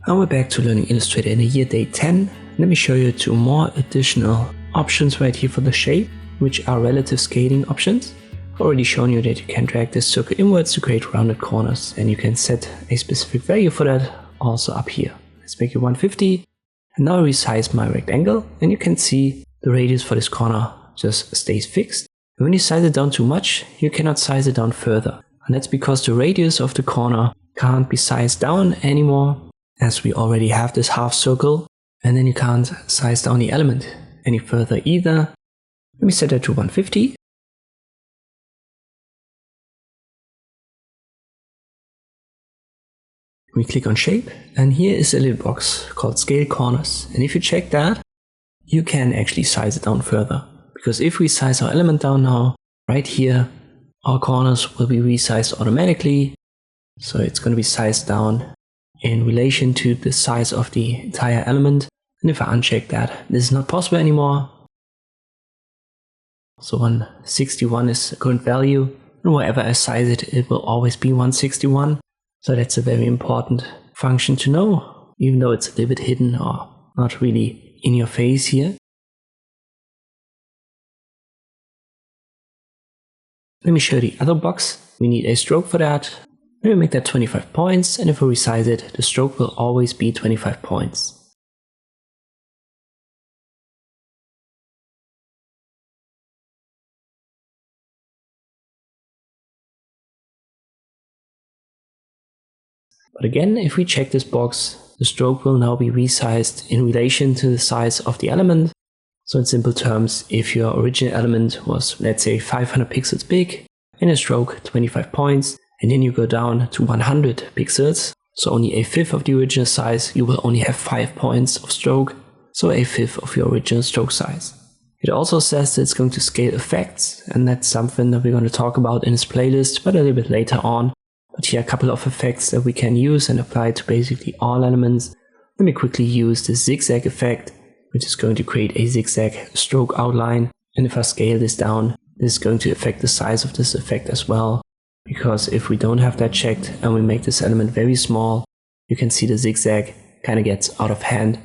And we're back to learning Illustrator in the year day 10. Let me show you two more additional options right here for the shape, which are relative scaling options. I've already shown you that you can drag this circle inwards to create rounded corners, and you can set a specific value for that also up here. Let's make it 150. And now I resize my rectangle, and you can see the radius for this corner just stays fixed. And when you size it down too much, you cannot size it down further. And that's because the radius of the corner can't be sized down anymore, as we already have this half circle. And then you can't size down the element any further either. Let me set that to 150. We click on shape, and here is a little box called scale corners. And if you check that, you can actually size it down further. Because if we size our element down now, right here, our corners will be resized automatically. So it's going to be sized down in relation to the size of the entire element. And if I uncheck that, this is not possible anymore. So 161 is the current value. And wherever I size it, it will always be 161. So that's a very important function to know, even though it's a little bit hidden or not really in your face here. Let me show the other box. We need a stroke for that. Let me make that 25 points, and if we resize it, the stroke will always be 25 points. But again, if we check this box, the stroke will now be resized in relation to the size of the element. So in simple terms, if your original element was, let's say, 500 pixels big, in a stroke 25 points, and then you go down to 100 pixels, so only a fifth of the original size, you will only have 5 points of stroke, so a fifth of your original stroke size. It also says that it's going to scale effects, and that's something that we're going to talk about in this playlist, but a little bit later on. But here are a couple of effects that we can use and apply to basically all elements. Let me quickly use the zigzag effect, which is going to create a zigzag stroke outline. And if I scale this down, this is going to affect the size of this effect as well. Because if we don't have that checked and we make this element very small, you can see the zigzag kind of gets out of hand.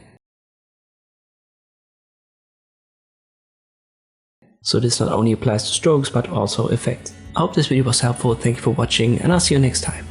So this not only applies to strokes, but also effects. I hope this video was helpful. Thank you for watching, and I'll see you next time.